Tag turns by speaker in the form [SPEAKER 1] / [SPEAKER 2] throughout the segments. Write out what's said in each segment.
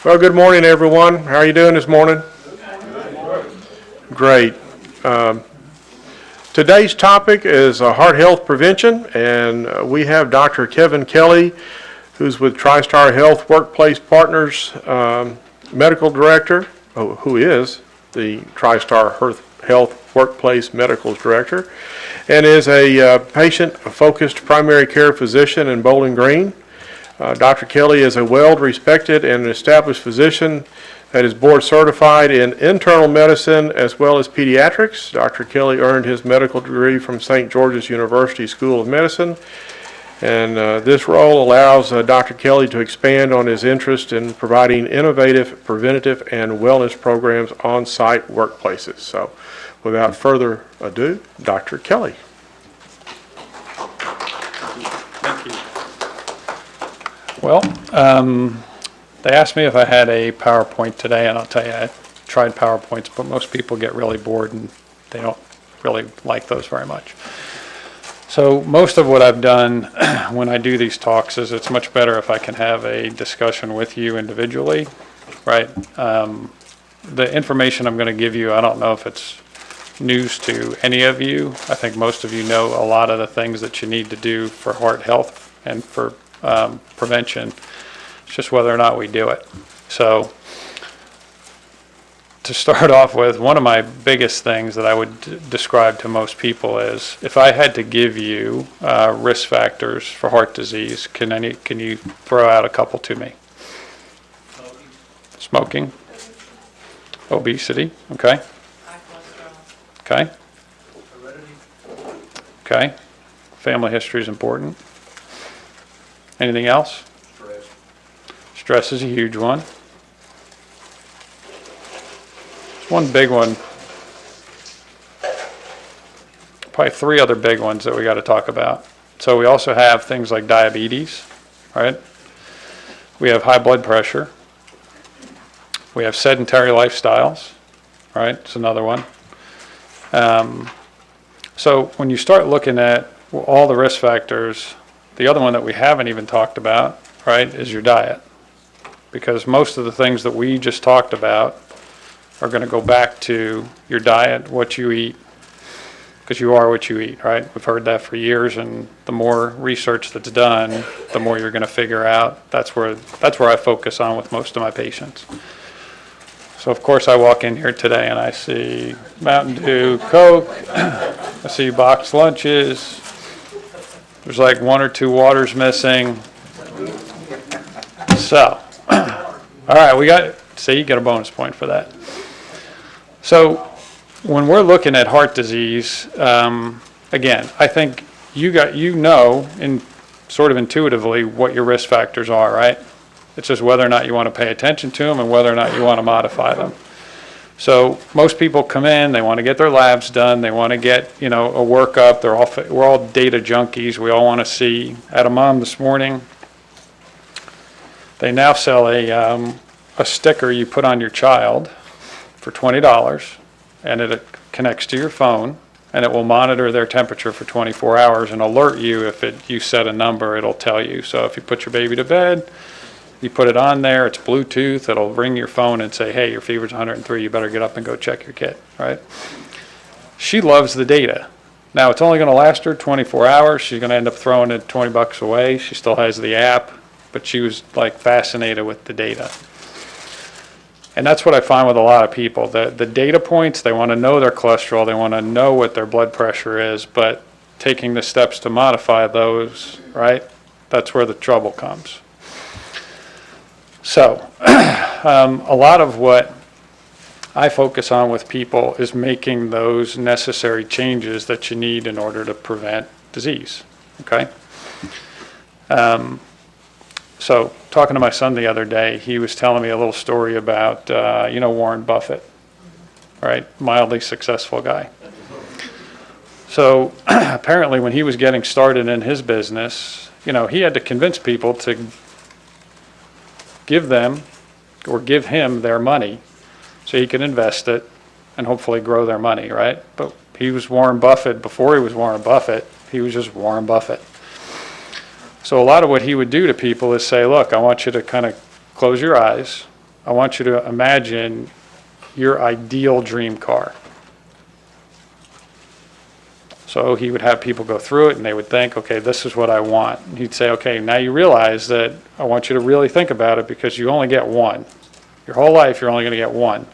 [SPEAKER 1] Well, good morning, everyone. How are you doing this morning? Great. Today's topic is heart health prevention, and we have Dr. Kevin Kelly, who's with TriStar Health Workplace Partners Medical Director, who is the TriStar Health Workplace Medical Director, and is a patient-focused primary care physician in Bowling Green. Dr. Kelly is a well-respected and established physician that is board certified in internal medicine as well as pediatrics. Dr. Kelly earned his medical degree from St. George's University School of Medicine, and this role allows Dr. Kelly to expand on his interest in providing innovative, preventative, and wellness programs on-site workplaces. So, without further ado, Dr. Kelly.
[SPEAKER 2] Thank you. Well, they asked me if I had a PowerPoint today, and I'll tell you, I tried PowerPoints, but most people get really bored and they don't really like those very much. So most of what I've done when I do these talks is it's much better if I can have a discussion with you individually, right? The information I'm going to give you, I don't know if it's news to any of you. I think most of you know a lot of the things that you need to do for heart health and for prevention. It's just whether or not we do it. So to start off with, one of my biggest things that I would describe to most people is if I had to give you risk factors for heart disease, can you throw out a couple to me? Smoking. Obesity. Okay. Okay. Okay. Family history is important. Anything else? Stress is a huge one. One big one. Probably three other big ones that we got to talk about. So we also have things like diabetes, right? We have high blood pressure. We have sedentary lifestyles, right? It's another one. So when you start looking at all the risk factors, the other one that we haven't even talked about, right, is your diet. Because most of the things that we just talked about are going to go back to your diet, what you eat, because you are what you eat, right? We've heard that for years, and the more research that's done, the more you're going to figure out. That's where I focus on with most of my patients. So of course I walk in here today and I see Mountain Dew, Coke, I see boxed lunches. There's like one or two waters missing. So, all right, you get a bonus point for that. So, when we're looking at heart disease, again, I think you know, sort of intuitively what your risk factors are, right? It's just whether or not you want to pay attention to them and whether or not you want to modify them. So most people come in, they want to get their labs done, they want to get, a workup. We're all data junkies. We all want to see. I had a mom this morning. They now sell a sticker you put on your child for $20, and it connects to your phone, and it will monitor their temperature for 24 hours and alert you if you set a number. It'll tell you. So if you put your baby to bed, you put it on there, it's Bluetooth, it'll ring your phone and say, hey, your fever's 103, you better get up and go check your kit, right? She loves the data. Now, it's only going to last her 24 hours. She's going to end up throwing it $20 away. She still has the app, but she was like fascinated with the data. And that's what I find with a lot of people. The data points, they want to know their cholesterol, they want to know what their blood pressure is, but taking the steps to modify those, right, that's where the trouble comes. So, a lot of what I focus on with people is making those necessary changes that you need in order to prevent disease, okay? So, talking to my son the other day, he was telling me a little story about, Warren Buffett, right? Mildly successful guy. So, apparently when he was getting started in his business, he had to convince people to give him their money so he could invest it and hopefully grow their money, right? But he was Warren Buffett. Before he was Warren Buffett, he was just Warren Buffett. So a lot of what he would do to people is say, look, I want you to kind of close your eyes, I want you to imagine your ideal dream car. So he would have people go through it and they would think, okay, this is what I want. And he'd say, okay, now you realize that I want you to really think about it because you only get one. Your whole life, you're only going to get one.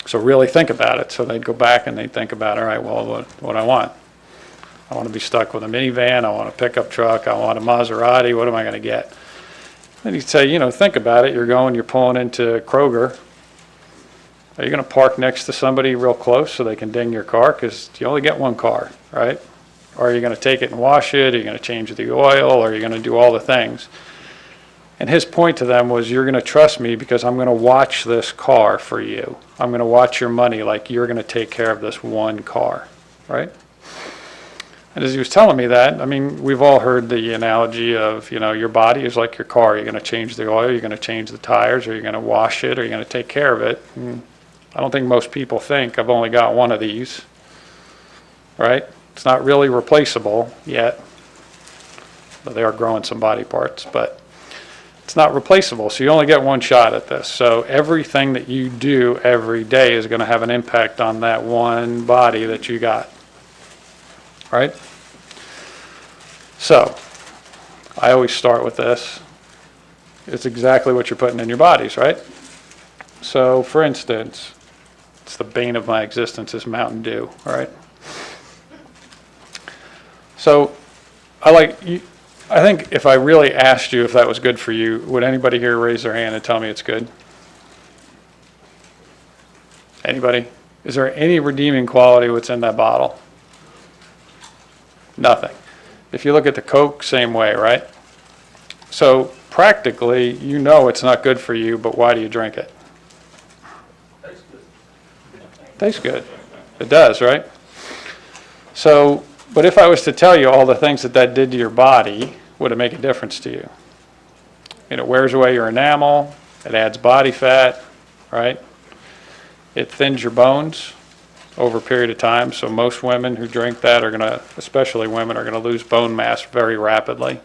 [SPEAKER 2] So really think about it. So they'd go back and they'd think about, all right, well, what I want? I want to be stuck with a minivan. I want a pickup truck. I want a Maserati. What am I going to get? And he'd say, think about it. You're pulling into Kroger. Are you going to park next to somebody real close so they can ding your car? Because you only get one car, right? Or are you going to take it and wash it? Are you going to change the oil? Or are you going to do all the things? And his point to them was, you're going to trust me because I'm going to watch this car for you. I'm going to watch your money like you're going to take care of this one car, right? And as he was telling me that, I mean, we've all heard the analogy of, your body is like your car. You're going to change the oil, you're going to change the tires, or you're going to wash it, or you're going to take care of it. And I don't think most people think, I've only got one of these, right? It's not really replaceable yet, but they are growing some body parts, but it's not replaceable. So you only get one shot at this. So everything that you do every day is going to have an impact on that one body that you got, right? So I always start with this. It's exactly what you're putting in your bodies, right? So for instance, it's the bane of my existence is Mountain Dew, all right? So I think if I really asked you if that was good for you, would anybody here raise their hand and tell me it's good? Anybody? Is there any redeeming quality what's in that bottle? Nothing. If you look at the Coke, same way, right? So practically, it's not good for you, but why do you drink it? Tastes good. It does, right? So, but if I was to tell you all the things that did to your body, would it make a difference to you? It wears away your enamel. It adds body fat, right? It thins your bones over a period of time. So most women who drink that especially women, are going to lose bone mass very rapidly.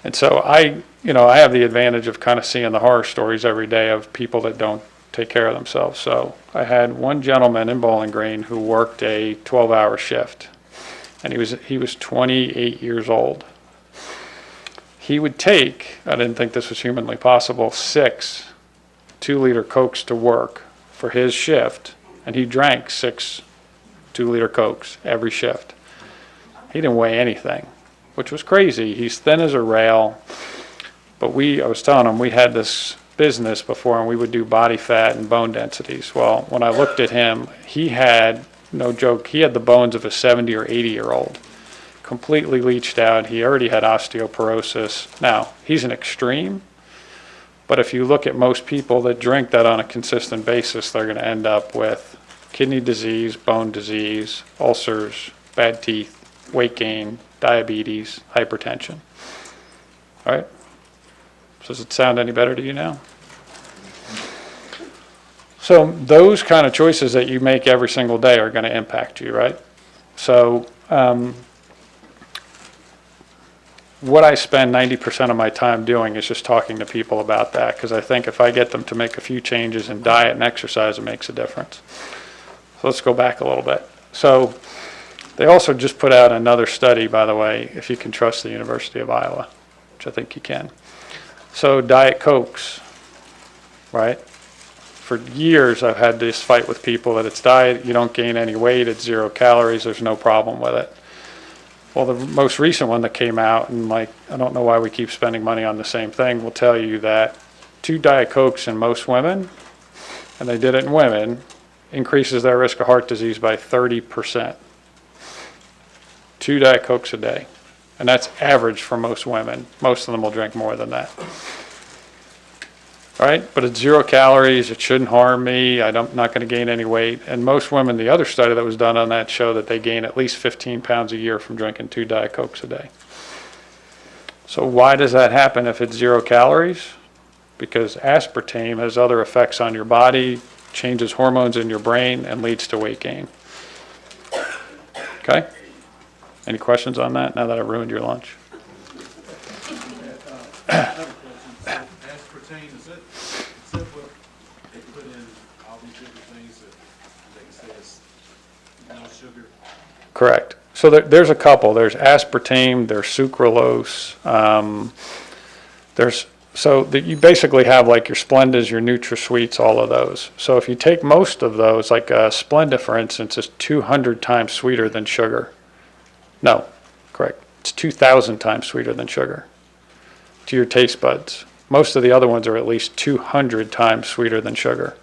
[SPEAKER 2] And so I have the advantage of kind of seeing the horror stories every day of people that don't take care of themselves. So I had one gentleman in Bowling Green who worked a 12-hour shift, and he was 28 years old. He would take, I didn't think this was humanly possible, 6 2-liter Cokes to work for his shift, and he drank 6 2-liter Cokes every shift. He didn't weigh anything, which was crazy. He's thin as a rail, but I was telling him we had this business before and we would do body fat and bone densities. Well, when I looked at him, he had, no joke, he had the bones of a 70 or 80-year-old, completely leached out. He already had osteoporosis. Now, he's an extreme, but if you look at most people that drink that on a consistent basis, they're going to end up with kidney disease, bone disease, ulcers, bad teeth, weight gain, diabetes, hypertension. All right? So does it sound any better to you now? So those kind of choices that you make every single day are going to impact you, right? So what I spend 90% of my time doing is just talking to people about that, because I think if I get them to make a few changes in diet and exercise, it makes a difference. So let's go back a little bit. So they also just put out another study, by the way, if you can trust the University of Iowa, which I think you can. So Diet Cokes, right? For years I've had this fight with people that it's diet, you don't gain any weight, it's 0 calories, there's no problem with it. Well, the most recent one that came out, and I don't know why we keep spending money on the same thing, will tell you that 2 Diet Cokes in most women, and they did it in women, increases their risk of heart disease by 30%. 2 Diet Cokes a day. And that's average for most women. Most of them will drink more than that. All right? But it's 0 calories. It shouldn't harm me. I'm not going to gain any weight. And most women, the other study that was done on that show that they gain at least 15 pounds a year from drinking 2 Diet Cokes a day. So why does that happen if it's 0 calories? Because aspartame has other effects on your body, changes hormones in your brain, and leads to weight gain. Okay? Any questions on that now that I've ruined your lunch?
[SPEAKER 3] Aspartame aspartame, is that what they put in all these different things that they say is no sugar?
[SPEAKER 2] Correct. So there's a couple. There's aspartame, there's sucralose, you basically have like your Splendas, your NutraSweets, all of those. So if you take most of those, like Splenda, for instance, is 200 times sweeter than sugar. No, correct. It's 2,000 times sweeter than sugar to your taste buds. Most of the other ones are at least 200 times sweeter than sugar.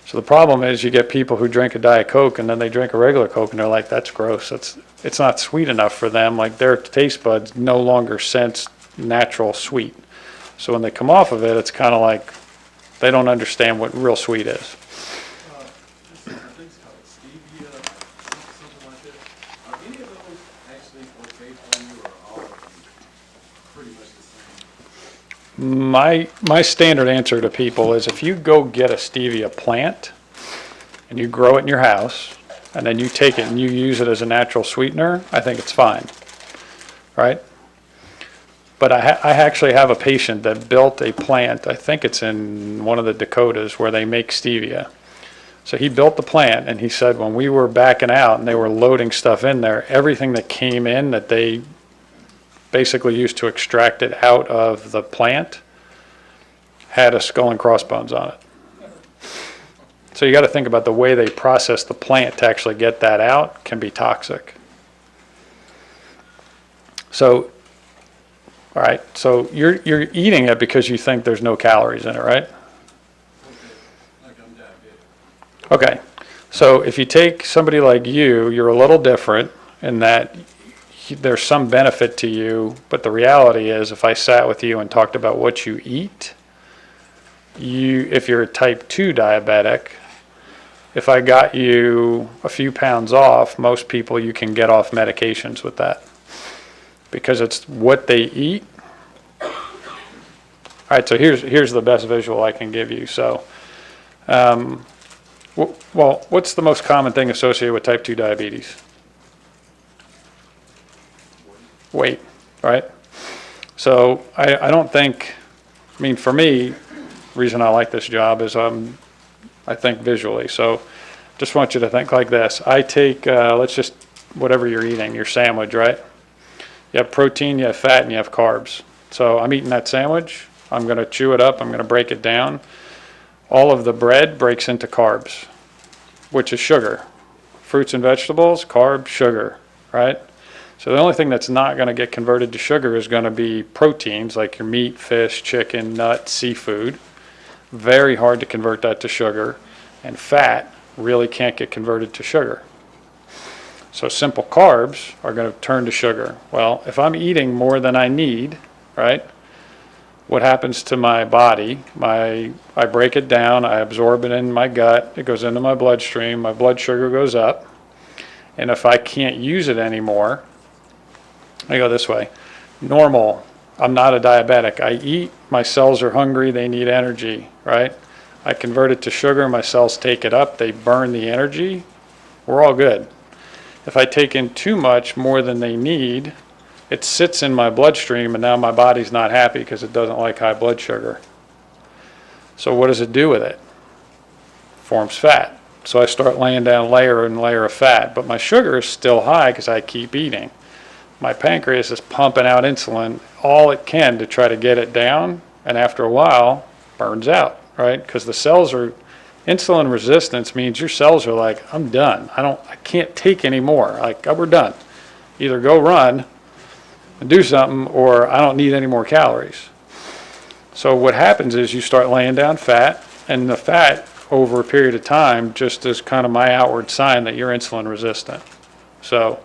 [SPEAKER 2] So the problem is you get people who drink a Diet Coke and then they drink a regular Coke and they're like, that's gross. It's not sweet enough for them. Like their taste buds no longer sense natural sweet. So when they come off of it, it's kind of like they don't understand what real sweet is.
[SPEAKER 3] I think it's called stevia, something like that. Are any of those actually okay for you, or all of them pretty much the same?
[SPEAKER 2] My standard answer to people is if you go get a stevia plant and you grow it in your house and then you take it and you use it as a natural sweetener, I think it's fine, right? But I actually have a patient that built a plant, I think it's in one of the Dakotas, where they make stevia. So he built the plant, and he said when we were backing out and they were loading stuff in there, everything that came in that they basically used to extract it out of the plant had a skull and crossbones on it. So you got to think about the way they process the plant to actually get that out can be toxic. So all right, so you're eating it because you think there's no calories in it, right?
[SPEAKER 3] Okay, like I'm diabetic.
[SPEAKER 2] Okay, so if you take somebody like you, you're a little different in that there's some benefit to you, but the reality is if I sat with you and talked about what you eat, if you're a type 2 diabetic, if I got you a few pounds off, most people you can get off medications with that. Because it's what they eat. All right, so here's the best visual I can give you. So, well, what's the most common thing associated with type 2 diabetes? Weight, right? So I don't think, I mean, for me, the reason I like this job is I think visually. So just want you to think like this. I take, let's just, whatever you're eating, your sandwich, right? You have protein, you have fat, and you have carbs. So I'm eating that sandwich. I'm going to chew it up. I'm going to break it down. All of the bread breaks into carbs, which is sugar. Fruits and vegetables, carbs, sugar, right? So the only thing that's not going to get converted to sugar is going to be proteins like your meat, fish, chicken, nuts, seafood. Very hard to convert that to sugar. And fat really can't get converted to sugar. So simple carbs are going to turn to sugar. Well, if I'm eating more than I need, right, what happens to my body? I break it down, I absorb it in my gut, it goes into my bloodstream, my blood sugar goes up, and if I can't use it anymore, I go this way. Normal, I'm not a diabetic. I eat, my cells are hungry, they need energy, right? I convert it to sugar, my cells take it up, they burn the energy, we're all good. If I take in too much, more than they need, it sits in my bloodstream and now my body's not happy because it doesn't like high blood sugar. So what does it do with it? Forms fat. So I start laying down layer and layer of fat, but my sugar is still high because I keep eating. My pancreas is pumping out insulin all it can to try to get it down, and after a while, burns out, right? Because the cells are insulin resistance means your cells are like, I'm done. I can't take any more. Like, we're done. Either go run and do something, or I don't need any more calories. So what happens is you start laying down fat, and the fat over a period of time just is kind of my outward sign that you're insulin resistant. So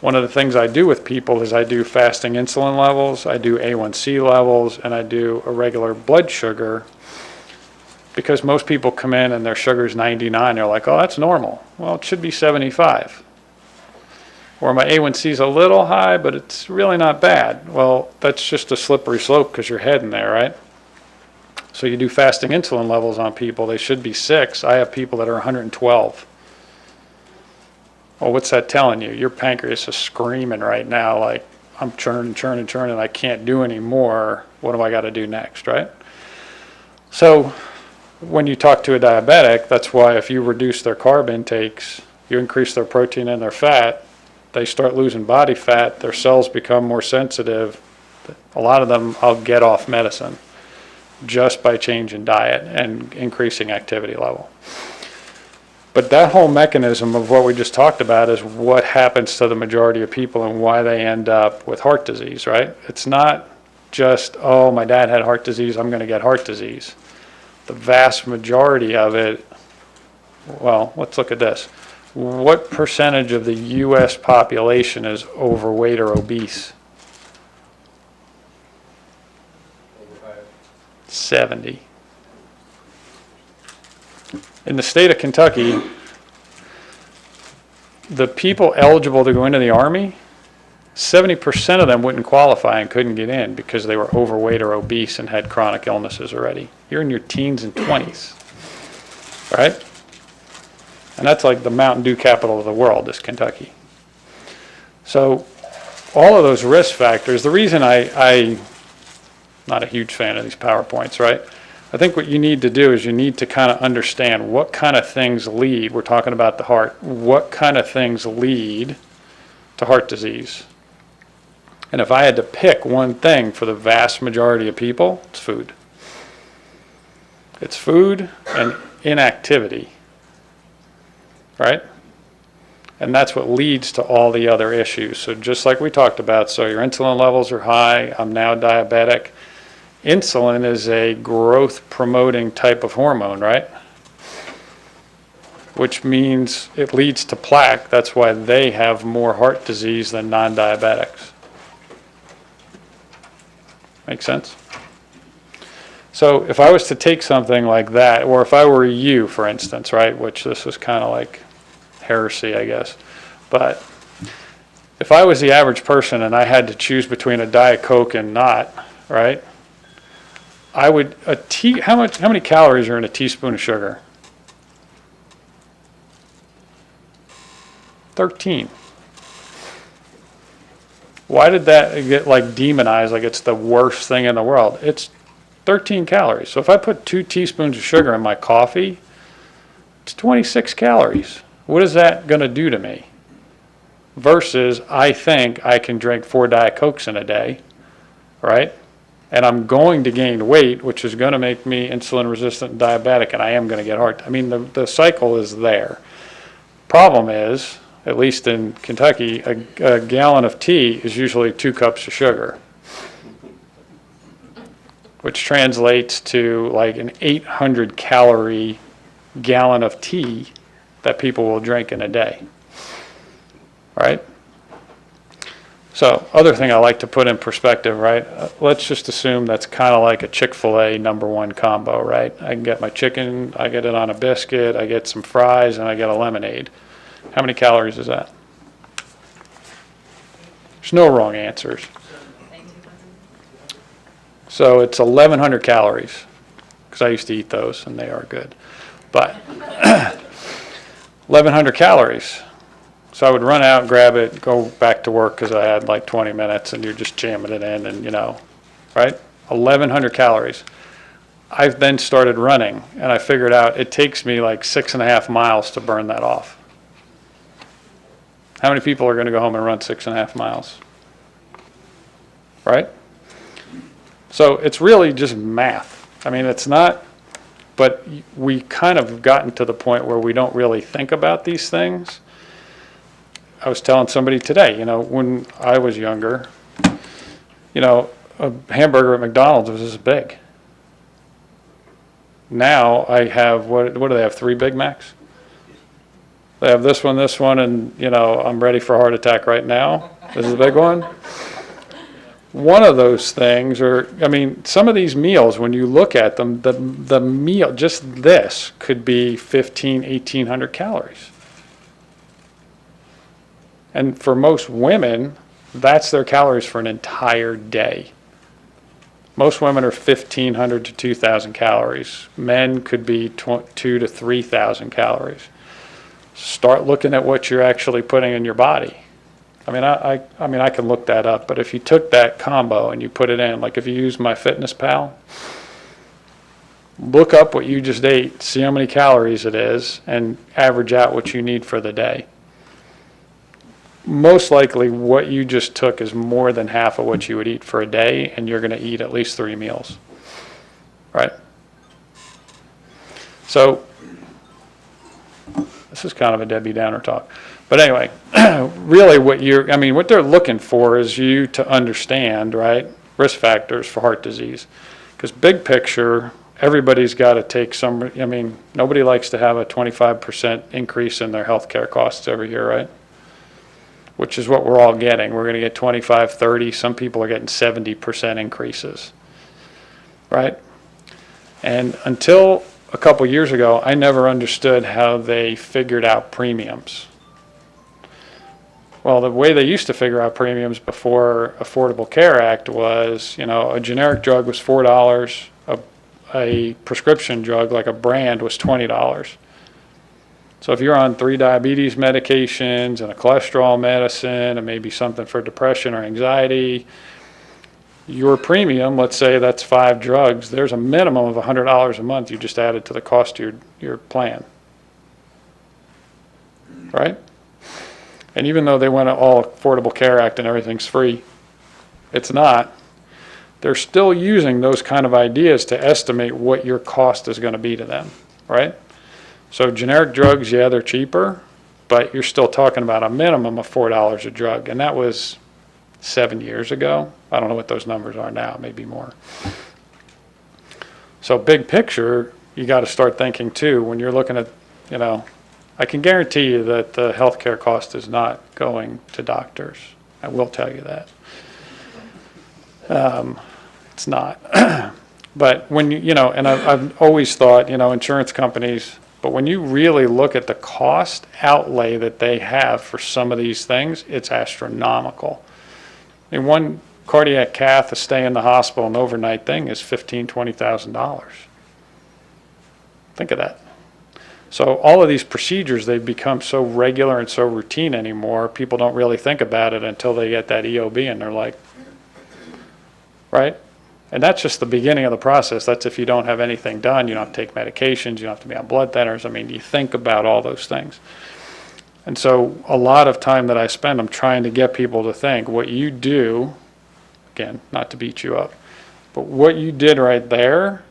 [SPEAKER 2] one of the things I do with people is I do fasting insulin levels, I do A1C levels, and I do a regular blood sugar. Because most people come in and their sugar's 99, they're like, oh, that's normal. Well, it should be 75. Or my A1C's a little high, but it's really not bad. Well, that's just a slippery slope because you're heading there, right? So you do fasting insulin levels on people, they should be 6. I have people that are 112. Well, what's that telling you? Your pancreas is screaming right now, like, I'm churning, I can't do any more. What do I got to do next, right? So when you talk to a diabetic, that's why if you reduce their carb intakes, you increase their protein and their fat, they start losing body fat, their cells become more sensitive. A lot of them I'll get off medicine just by changing diet and increasing activity level. But that whole mechanism of what we just talked about is what happens to the majority of people and why they end up with heart disease, right? It's not just, oh, my dad had heart disease, I'm going to get heart disease. The vast majority of it, well, let's look at this. What percentage of the U.S. population is overweight or obese? 70. In the state of Kentucky, the people eligible to go into the Army, 70% of them wouldn't qualify and couldn't get in because they were overweight or obese and had chronic illnesses already. You're in your teens and 20s, right? And that's like the Mountain Dew capital of the world, is Kentucky. So all of those risk factors, the reason I'm not a huge fan of these PowerPoints, right? I think what you need to do is you need to kind of understand what kind of things lead, we're talking about the heart, what kind of things lead to heart disease. And if I had to pick one thing for the vast majority of people, it's food. It's food and inactivity, right? And that's what leads to all the other issues. So just like we talked about, so your insulin levels are high, I'm now diabetic. Insulin is a growth promoting type of hormone, right? Which means it leads to plaque. That's why they have more heart disease than non-diabetics. Make sense? So if I was to take something like that, or if I were you, for instance, right, which this is kind of like heresy, I guess, but if I was the average person and I had to choose between a Diet Coke and not, right, I would, how many calories are in a teaspoon of sugar? 13. Why did that get like demonized, like it's the worst thing in the world? It's 13 calories. So if I put 2 teaspoons of sugar in my coffee, it's 26 calories. What is that going to do to me? Versus I think I can drink 4 Diet Cokes in a day, right? And I'm going to gain weight, which is going to make me insulin resistant and diabetic, and I am going to get heart. I mean, the cycle is there. Problem is, at least in Kentucky, a gallon of tea is usually 2 cups of sugar, which translates to like an 800 calorie gallon of tea that people will drink in a day, right? So, other thing I like to put in perspective, right? Let's just assume that's kind of like a Chick-fil-A #1 combo, right? I can get my chicken, I get it on a biscuit, I get some fries, and I get a lemonade. How many calories is that? There's no wrong answers. So it's 1,100 calories, because I used to eat those, and they are good. But 1,100 calories. So I would run out, grab it, go back to work because I had like 20 minutes, and you're just jamming it in, and right? 1,100 calories. I then started running, and I figured out it takes me like 6.5 miles to burn that off. How many people are going to go home and run 6.5 miles? Right? So it's really just math. I mean, it's not, but we kind of gotten to the point where we don't really think about these things. I was telling somebody today, when I was younger, a hamburger at McDonald's was this big. Now I have, what do they have, 3 Big Macs? They have this one, and, I'm ready for a heart attack right now. This is a big one. One of those things, some of these meals, when you look at them, the meal, just this, could be 1,800 calories. And for most women, that's their calories for an entire day. Most women are 1,500 to 2,000 calories. Men could be 2,000 to 3,000 calories. Start looking at what you're actually putting in your body. I can look that up, but if you took that combo and you put it in, like if you use MyFitnessPal, look up what you just ate, see how many calories it is, and average out what you need for the day. Most likely what you just took is more than half of what you would eat for a day, and you're going to eat at least 3 meals, right? So this is kind of a Debbie Downer talk. But anyway, really what they're looking for is you to understand, right, risk factors for heart disease. Because big picture, everybody's got to take nobody likes to have a 25% increase in their health care costs every year, right? Which is what we're all getting. We're going to get 25, 30. Some people are getting 70% increases, right? And until a couple years ago, I never understood how they figured out premiums. Well, the way they used to figure out premiums before Affordable Care Act was, a generic drug was $4, a prescription drug like a brand was $20. So if you're on 3 diabetes medications and a cholesterol medicine and maybe something for depression or anxiety, your premium, let's say that's 5 drugs, there's a minimum of $100 a month you just added to the cost of your plan, right? And even though they went all Affordable Care Act and everything's free, it's not. They're still using those kind of ideas to estimate what your cost is going to be to them, right? So generic drugs, yeah, they're cheaper, but you're still talking about a minimum of $4 a drug. And that was 7 years ago. I don't know what those numbers are now, maybe more. So big picture, you got to start thinking too, when you're looking at, I can guarantee you that the healthcare cost is not going to doctors. I will tell you that. It's not. But when and I've always thought, insurance companies, but when you really look at the cost outlay that they have for some of these things, it's astronomical. I mean, one cardiac cath, a stay in the hospital, an overnight thing is $15,000, $20,000. Think of that. So all of these procedures, they've become so regular and so routine anymore, people don't really think about it until they get that EOB and they're like, right? And that's just the beginning of the process. That's if you don't have anything done, you don't have to take medications, you don't have to be on blood thinners. I mean, you think about all those things. And so a lot of time that I spend, I'm trying to get people to think what you do, again, not to beat you up, but what you did right there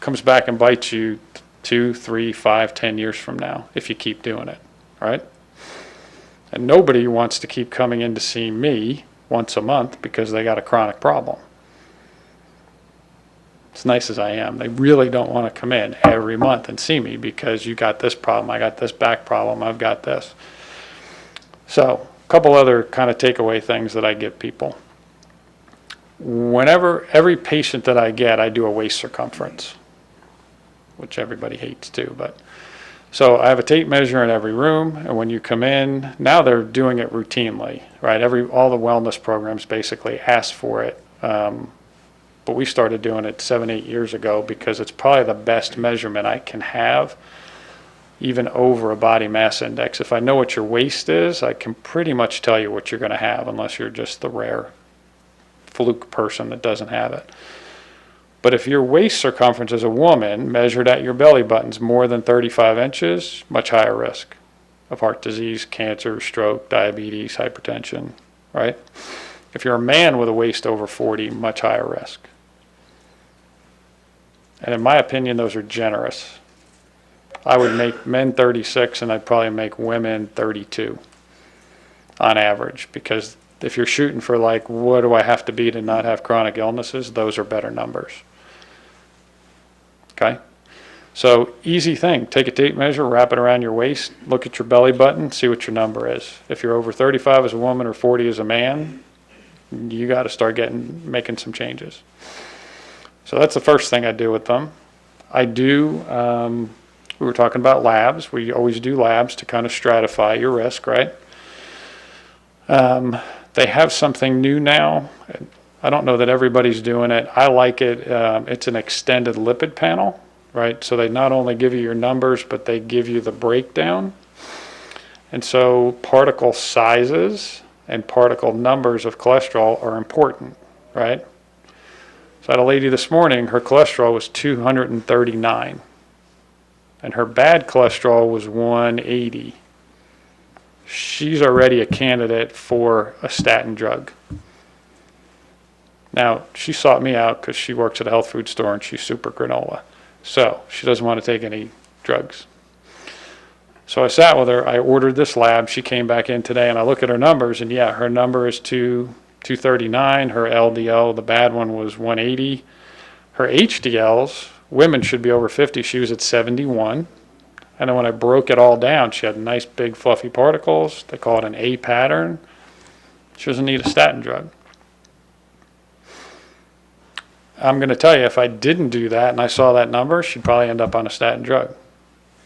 [SPEAKER 2] comes back and bites you 2, 3, 5, 10 years from now if you keep doing it, right? And nobody wants to keep coming in to see me once a month because they got a chronic problem. As nice as I am, they really don't want to come in every month and see me because you got this problem, I got this back problem, I've got this. So a couple other kind of takeaway things that I give people. Whenever, every patient that I get, I do a waist circumference, which everybody hates too, but. So I have a tape measure in every room, and when you come in, now they're doing it routinely, right? All the wellness programs basically ask for it. But we started doing it 7, 8 years ago because it's probably the best measurement I can have, even over a body mass index. If I know what your waist is, I can pretty much tell you what you're going to have, unless you're just the rare fluke person that doesn't have it. But if your waist circumference as a woman measured at your belly button's more than 35 inches, much higher risk of heart disease, cancer, stroke, diabetes, hypertension, right? If you're a man with a waist over 40, much higher risk. And in my opinion, those are generous. I would make men 36 and I'd probably make women 32 on average, because if you're shooting for like, what do I have to be to not have chronic illnesses, those are better numbers. Okay? So easy thing, take a tape measure, wrap it around your waist, look at your belly button, see what your number is. If you're over 35 as a woman or 40 as a man, you got to start making some changes. So that's the first thing I do with them. I do, we were talking about labs. We always do labs to kind of stratify your risk, right? They have something new now. I don't know that everybody's doing it. I like it. It's an extended lipid panel, right? So they not only give you your numbers, but they give you the breakdown. And so particle sizes and particle numbers of cholesterol are important, right? So I had a lady this morning, her cholesterol was 239, and her bad cholesterol was 180. She's already a candidate for a statin drug. Now, she sought me out because she works at a health food store and she's super granola. So she doesn't want to take any drugs. So I sat with her, I ordered this lab, she came back in today and I look at her numbers and yeah, her number is 239, her LDL, the bad one was 180. Her HDLs, women should be over 50, she was at 71. And then when I broke it all down, she had nice big fluffy particles, they call it an A pattern. She doesn't need a statin drug. I'm going to tell you, if I didn't do that and I saw that number, she'd probably end up on a statin drug.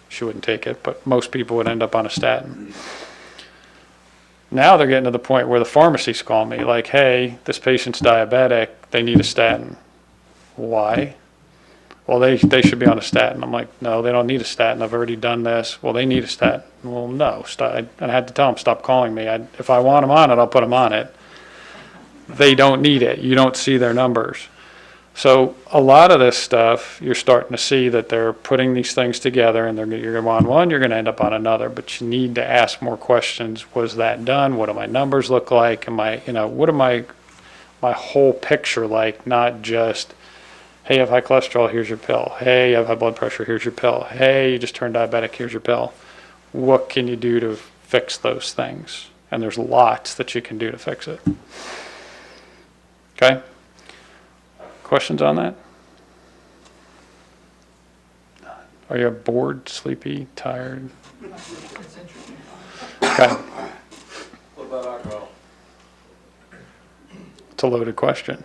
[SPEAKER 2] She wouldn't take it, but most people would end up on a statin. Now they're getting to the point where the pharmacies call me like, hey, this patient's diabetic, they need a statin. Why? Well, they should be on a statin. I'm like, no, they don't need a statin. I've already done this. Well, they need a statin. Well, no. And I had to tell them, stop calling me. If I want them on it, I'll put them on it. They don't need it. You don't see their numbers. So a lot of this stuff, you're starting to see that they're putting these things together and you're on one, you're going to end up on another, but you need to ask more questions. Was that done? What do my numbers look like? What am my whole picture like? Not just, hey, you have high cholesterol, here's your pill. Hey, you have high blood pressure, here's your pill. Hey, you just turned diabetic, here's your pill. What can you do to fix those things? And there's lots that you can do to fix it. Okay? Questions on that? Are you bored, sleepy, tired? Okay.
[SPEAKER 3] What about alcohol?
[SPEAKER 2] It's a loaded question.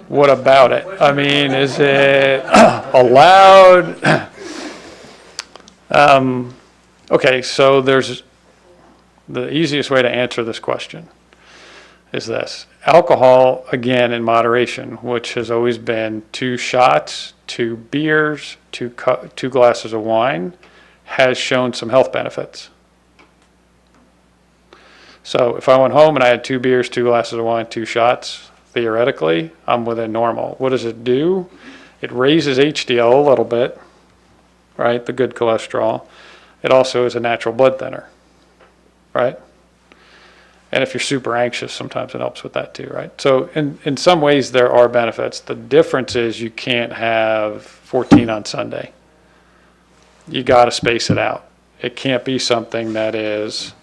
[SPEAKER 2] What about it? I mean, is it allowed? Okay, so there's the easiest way to answer this question is this. Alcohol, again, in moderation, which has always been 2 shots, 2 beers, 2 glasses of wine, has shown some health benefits. So if I went home and I had 2 beers, 2 glasses of wine, 2 shots, theoretically, I'm within normal. What does it do? It raises HDL a little bit, right, the good cholesterol. It also is a natural blood thinner, right? And if you're super anxious, sometimes it helps with that too, right? So in some ways, there are benefits. The difference is you can't have 14 on Sunday. You got to space it out. It can't be something that is,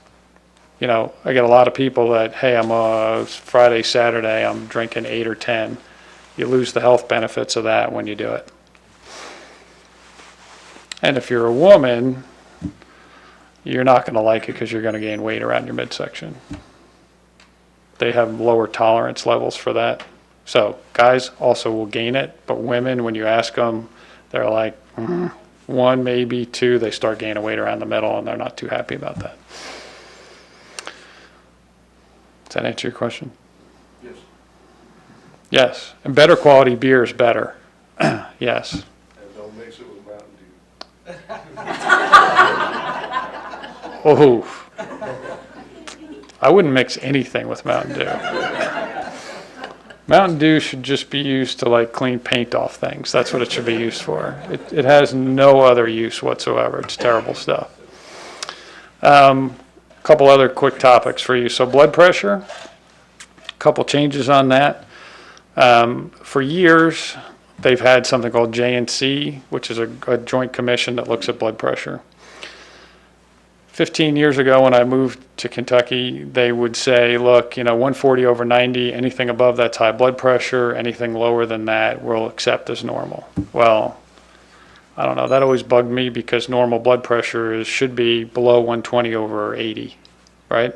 [SPEAKER 2] I get a lot of people that, hey, I'm Friday, Saturday, I'm drinking 8 or 10. You lose the health benefits of that when you do it. And if you're a woman, you're not going to like it because you're going to gain weight around your midsection. They have lower tolerance levels for that. So guys also will gain it, but women, when you ask them, they're like 1, maybe 2, they start gaining weight around the middle and they're not too happy about that. Does that answer your question?
[SPEAKER 3] Yes.
[SPEAKER 2] Yes. And better quality beer is better. Yes.
[SPEAKER 3] And don't mix it with Mountain Dew.
[SPEAKER 2] Oh. I wouldn't mix anything with Mountain Dew. Mountain Dew should just be used to clean paint off things. That's what it should be used for. It has no other use whatsoever. It's terrible stuff. A couple other quick topics for you. So blood pressure, a couple changes on that. For years, they've had something called J&C, which is a joint commission that looks at blood pressure. 15 years ago when I moved to Kentucky, they would say, look, 140 over 90, anything above that's high blood pressure, anything lower than that we'll accept as normal. Well, I don't know, that always bugged me because normal blood pressure should be below 120 over 80, right?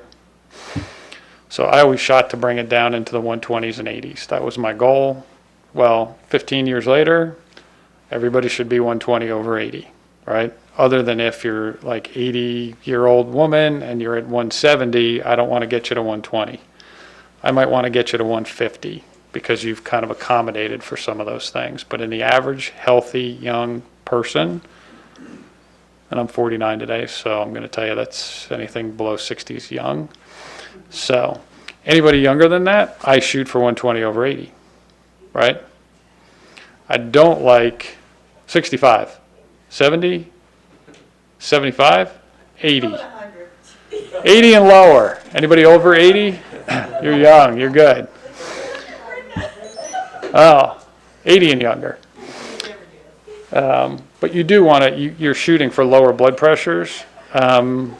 [SPEAKER 2] So I always shot to bring it down into the 120s and 80s. That was my goal. Well, 15 years later, everybody should be 120 over 80, right? Other than if you're 80-year-old woman and you're at 170, I don't want to get you to 120. I might want to get you to 150 because you've kind of accommodated for some of those things. But in the average healthy young person, and I'm 49 today, so I'm going to tell you that's anything below 60 is young. So Anybody younger than that, I shoot for 120 over 80, right? I don't like 65, 70, 75, 80. 80 and lower. Anybody over 80? You're young, you're good. Oh, 80 and younger. But you do want to, you're shooting for lower blood pressures. Some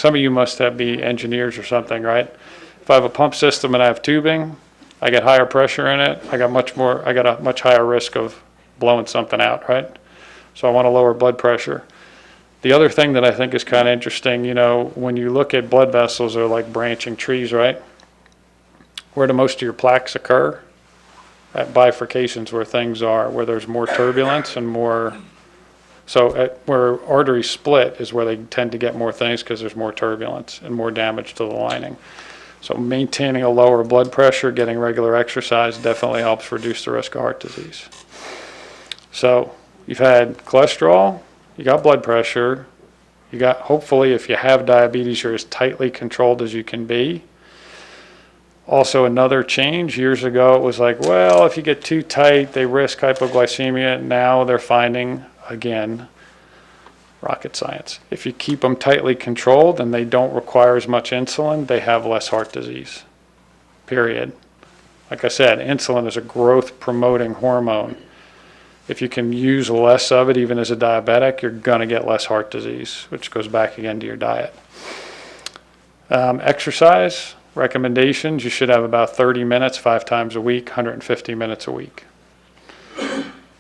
[SPEAKER 2] of you must be engineers or something, right? If I have a pump system and I have tubing, I get higher pressure in it. I got a much higher risk of blowing something out, right? So I want a lower blood pressure. The other thing that I think is kind of interesting, you know, when you look at blood vessels, they're like branching trees, right? Where do most of your plaques occur? At bifurcations where things are, where there's more turbulence and more, so where arteries split is where they tend to get more things because there's more turbulence and more damage to the lining. So maintaining a lower blood pressure, getting regular exercise definitely helps reduce the risk of heart disease. So you've had cholesterol, you got blood pressure, you got, hopefully if you have diabetes, you're as tightly controlled as you can be. Also another change, years ago it was like, well, if you get too tight, they risk hypoglycemia. Now they're finding, again, rocket science. If you keep them tightly controlled and they don't require as much insulin, they have less heart disease, period. Like I said, insulin is a growth promoting hormone. If you can use less of it, even as a diabetic, you're going to get less heart disease, which goes back again to your diet. Exercise recommendations, you should have about 30 minutes 5 times a week, 150 minutes a week.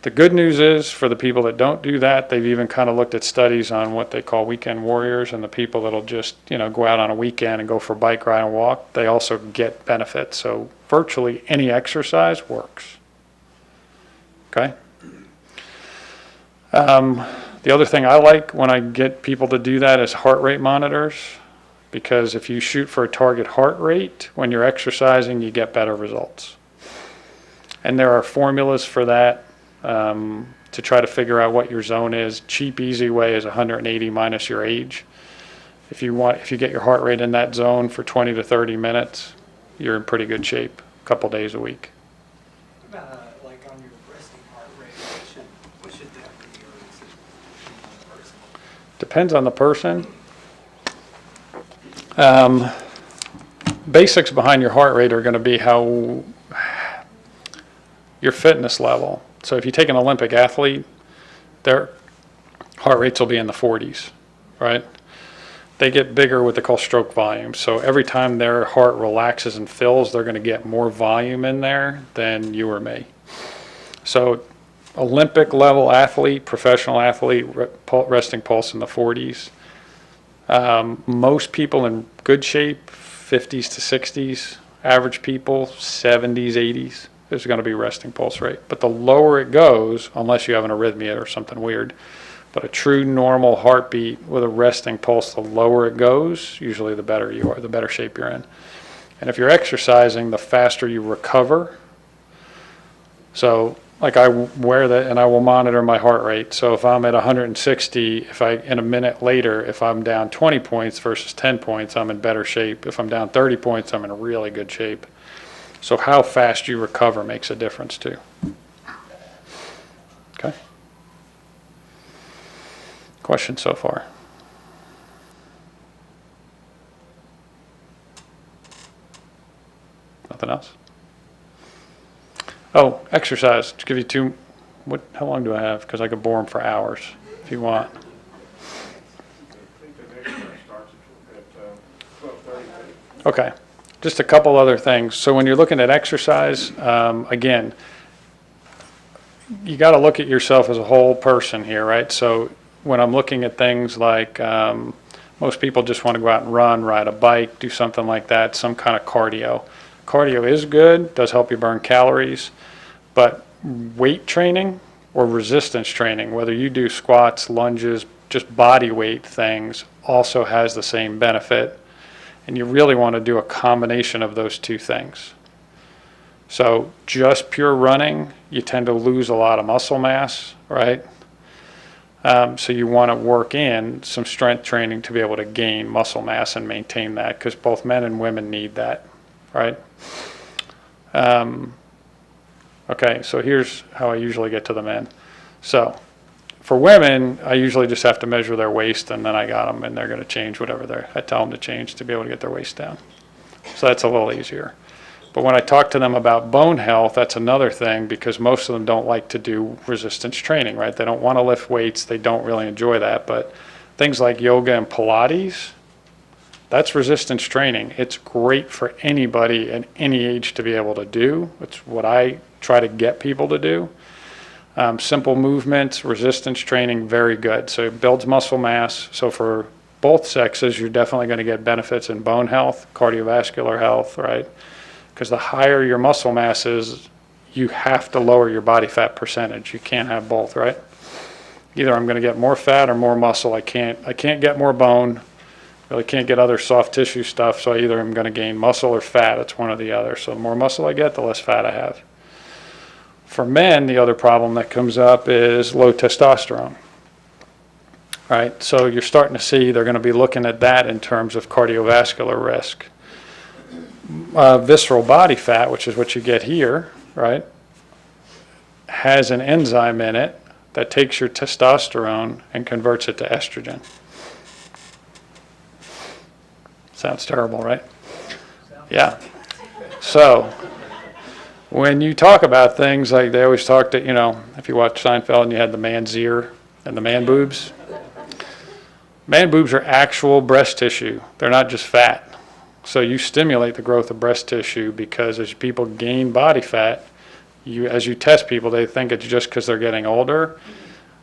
[SPEAKER 2] The good news is for the people that don't do that, they've even kind of looked at studies on what they call weekend warriors and the people that'll just, you know, go out on a weekend and go for a bike ride and walk. They also get benefits. So virtually any exercise works. Okay? The other thing I like when I get people to do that is heart rate monitors, because if you shoot for a target heart rate when you're exercising, you get better results. And there are formulas for that. To try to figure out what your zone is. Cheap, easy way is 180 minus your age. If you get your heart rate in that zone for 20 to 30 minutes, you're in pretty good shape a couple days a week.
[SPEAKER 4] What about like on your resting heart rate? What should that be, or is it depend on the person?
[SPEAKER 2] Depends on the person. Basics behind your heart rate are going to be how your fitness level. So if you take an Olympic athlete, their heart rates will be in the 40s, right? They get bigger what they call stroke volume. So every time their heart relaxes and fills, they're going to get more volume in there than you or me. So Olympic level athlete, professional athlete, resting pulse in the 40s. Most people in good shape, 50s to 60s. Average people, 70s, 80s. There's going to be resting pulse rate. But the lower it goes, unless you have an arrhythmia or something weird, but a true normal heartbeat with a resting pulse, the lower it goes, usually the better you are, the better shape you're in. And if you're exercising, the faster you recover. So like I wear that and I will monitor my heart rate. So if I'm at 160, in a minute later, if I'm down 20 points versus 10 points, I'm in better shape. If I'm down 30 points, I'm in really good shape. So how fast you recover makes a difference too. Okay. Questions so far? Nothing else? Oh, exercise. To give you two. How long do I have? Because I could bore them for hours if you want.
[SPEAKER 1] I think the next one starts at 12:30.
[SPEAKER 2] Okay. Just a couple other things. So when you're looking at exercise, again, you got to look at yourself as a whole person here, right? So when I'm looking at things like most people just want to go out and run, ride a bike, do something like that, some kind of cardio. Cardio is good, does help you burn calories, but weight training or resistance training, whether you do squats, lunges, just body weight things, also has the same benefit. And you really want to do a combination of those two things. So just pure running, you tend to lose a lot of muscle mass, right? So you want to work in some strength training to be able to gain muscle mass and maintain that, because both men and women need that. right? Okay, so here's how I usually get to the men. So for women, I usually just have to measure their waist, and then I got them, and they're going to change whatever I tell them to change to be able to get their waist down. So that's a little easier. But when I talk to them about bone health, that's another thing, because most of them don't like to do resistance training, right? They don't want to lift weights. They don't really enjoy that. But things like yoga and Pilates, that's resistance training. It's great for anybody at any age to be able to do. It's what I try to get people to do. Simple movements, resistance training, very good. So it builds muscle mass. So for both sexes, you're definitely going to get benefits in bone health, cardiovascular health, right? Because the higher your muscle mass is, you have to lower your body fat percentage. You can't have both, right? Either I'm going to get more fat or more muscle. I can't get more bone. Really can't get other soft tissue stuff. So either I'm going to gain muscle or fat. It's one or the other. So the more muscle I get, the less fat I have. For men, the other problem that comes up is low testosterone. Right? So you're starting to see they're going to be looking at that in terms of cardiovascular risk. Visceral body fat, which is what you get here, right, has an enzyme in it that takes your testosterone and converts it to estrogen. Sounds terrible, right? Yeah. So when you talk about things like they always talk to, if you watch Seinfeld and you had the man's ear and the man boobs are actual breast tissue. They're not just fat. So you stimulate the growth of breast tissue because as people gain body fat, as you test people, they think it's just because they're getting older.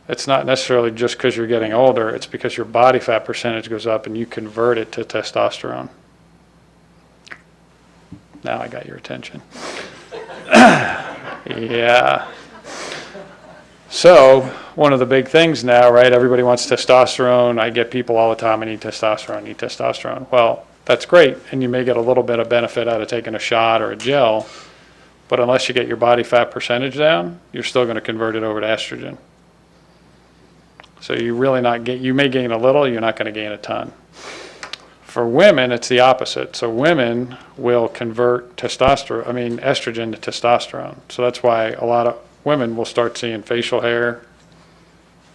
[SPEAKER 2] It's not necessarily just because you're getting older. It's because your body fat percentage goes up and you convert it to testosterone. Now I got your attention. Yeah. So one of the big things now, right, everybody wants testosterone. I get people all the time, I need testosterone. Well, that's great, and you may get a little bit of benefit out of taking a shot or a gel, but unless you get your body fat percentage down, you're still going to convert it over to estrogen. So you may gain a little, you're not going to gain a ton. For women, it's the opposite. So women will convert estrogen to testosterone. So that's why a lot of women will start seeing facial hair.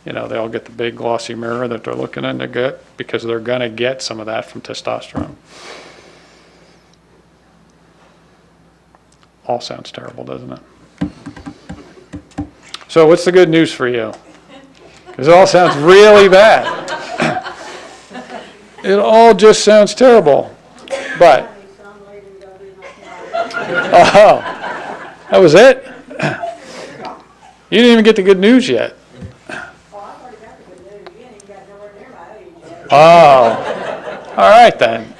[SPEAKER 2] They all get the big glossy mirror that they're looking in their gut because they're going to get some of that from testosterone. All sounds terrible, doesn't it? So what's the good news for you? Because it all sounds really bad. It all just sounds terrible. But, oh, that was it? You didn't even get the good news yet. Oh, all right then.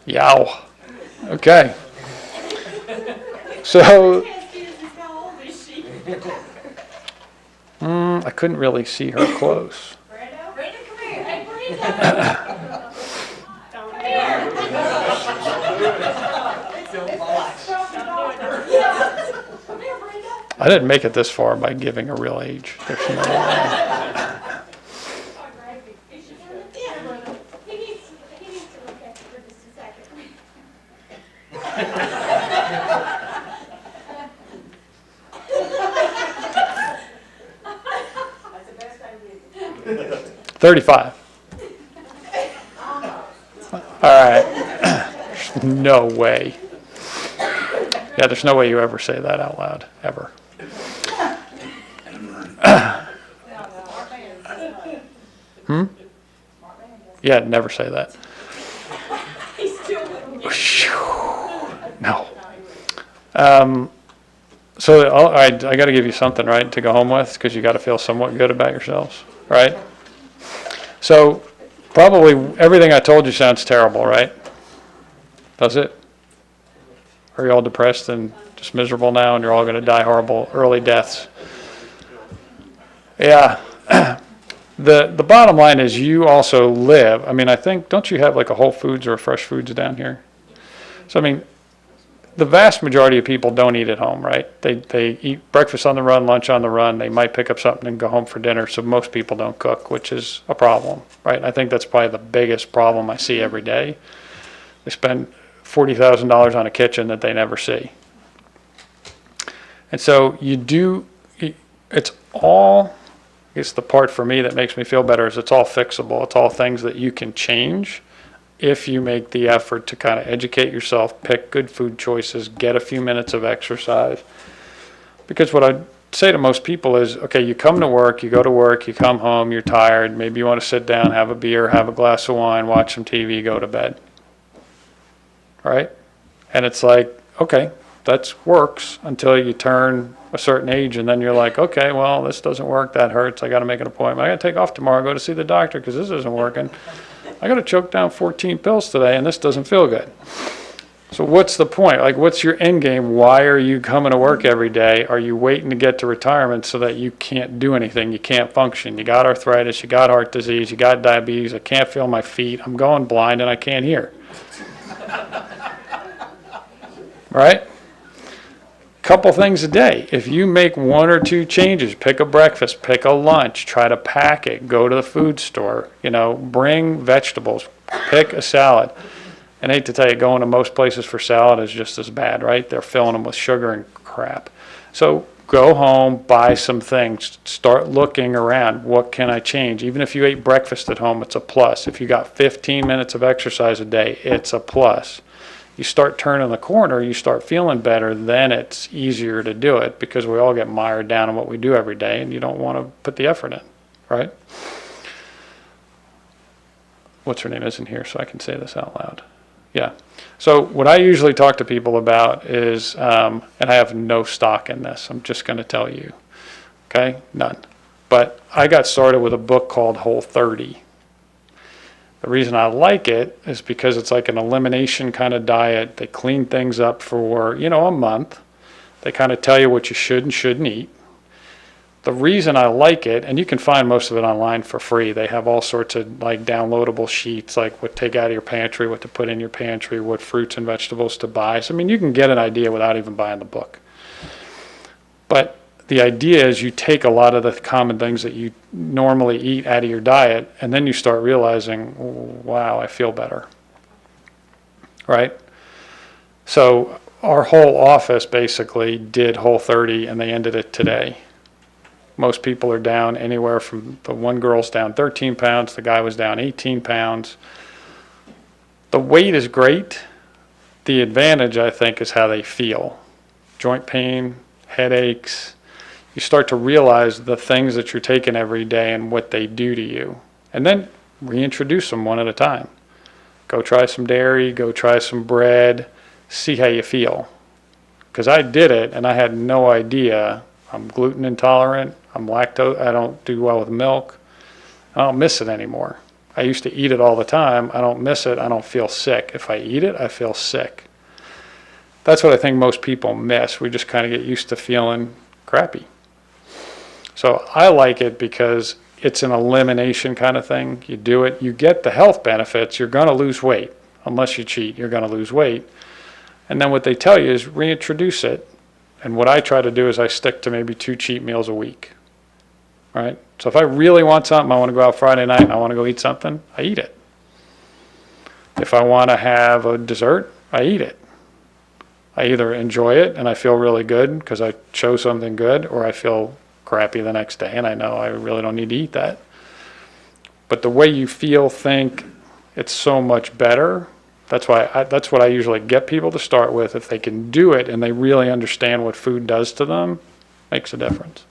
[SPEAKER 2] Yow. Okay. So, I couldn't really see her close.
[SPEAKER 5] Brenda, come here. Hey, Brenda. Come here. Come here, Brenda.
[SPEAKER 2] I didn't make it this far by giving a real age. There's no way.
[SPEAKER 5] He needs to look at you for just a second.
[SPEAKER 2] 35. All right. No way. Yeah, there's no way you ever say that out loud, ever. Yeah, never say that. No. So I got to give you something, right, to go home with, because you got to feel somewhat good about yourselves, right? So probably everything I told you sounds terrible, right? Does it? Are you all depressed and just miserable now, and you're all going to die horrible early deaths? Yeah. The bottom line is you also live. I think, don't you have like a Whole Foods or a Fresh Foods down here? So, the vast majority of people don't eat at home, right? They eat breakfast on the run, lunch on the run. They might pick up something and go home for dinner. So most people don't cook, which is a problem, right? I think that's probably the biggest problem I see every day. They spend $40,000 on a kitchen that they never see. And so it's all, I guess the part for me that makes me feel better is it's all fixable. It's all things that you can change if you make the effort to kind of educate yourself, pick good food choices, get a few minutes of exercise. Because what I say to most people is, okay, you come to work, you go to work, you come home, you're tired, maybe you want to sit down, have a beer, have a glass of wine, watch some TV, go to bed. Right? And it's like, okay, that works until you turn a certain age, and then you're like, okay, well, this doesn't work, that hurts, I got to make an appointment, I got to take off tomorrow, go to see the doctor because this isn't working. I got to choke down 14 pills today, and this doesn't feel good. So what's the point? Like, what's your end game? Why are you coming to work every day? Are you waiting to get to retirement so that you can't do anything? You can't function. You got arthritis, you got heart disease, you got diabetes, I can't feel my feet, I'm going blind, and I can't hear. Right? Couple things a day. If you make one or two changes, pick a breakfast, pick a lunch, try to pack it, go to the food store, bring vegetables, pick a salad. And I hate to tell you, going to most places for salad is just as bad, right? They're filling them with sugar and crap. So go home, buy some things, start looking around. What can I change? Even if you ate breakfast at home, it's a plus. If you got 15 minutes of exercise a day, it's a plus. You start turning the corner, you start feeling better, then it's easier to do it because we all get mired down in what we do every day and you don't want to put the effort in, right? What's her name isn't here, so I can say this out loud. Yeah. So what I usually talk to people about is, and I have no stock in this, I'm just going to tell you, okay? None. But I got started with a book called Whole30. The reason I like it is because it's like an elimination kind of diet. They clean things up for, a month. They kind of tell you what you should and shouldn't eat. The reason I like it, and you can find most of it online for free. They have all sorts of like downloadable sheets, like what to take out of your pantry, what to put in your pantry, what fruits and vegetables to buy. So, you can get an idea without even buying the book. But the idea is you take a lot of the common things that you normally eat out of your diet, and then you start realizing, wow, I feel better. Right? So our whole office basically did Whole30, and they ended it today. Most people are down anywhere from, the one girl's down 13 pounds, the guy was down 18 pounds. The weight is great. The advantage, I think, is how they feel. Joint pain, headaches. You start to realize the things that you're taking every day and what they do to you. And then reintroduce them one at a time. Go try some dairy, go try some bread, see how you feel. Because I did it and I had no idea. I'm gluten intolerant, I'm lactose, I don't do well with milk. I don't miss it anymore. I used to eat it all the time. I don't miss it, I don't feel sick. If I eat it, I feel sick. That's what I think most people miss. We just kind of get used to feeling crappy. So I like it because it's an elimination kind of thing. You do it, you get the health benefits, you're going to lose weight. Unless you cheat, you're going to lose weight. And then what they tell you is reintroduce it. And what I try to do is I stick to maybe 2 cheat meals a week. Right? So if I really want something, I want to go out Friday night and I want to go eat something, I eat it. If I want to have a dessert, I eat it. I either enjoy it and I feel really good because I chose something good, or I feel crappy the next day and I know I really don't need to eat that. But the way you feel, think, it's so much better. That's what I usually get people to start with. If they can do it and they really understand what food does to them, makes a difference.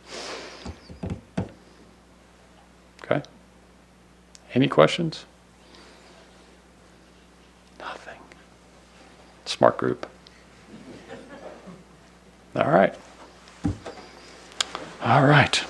[SPEAKER 2] Okay? Any questions? Nothing. Smart group. All right. All right.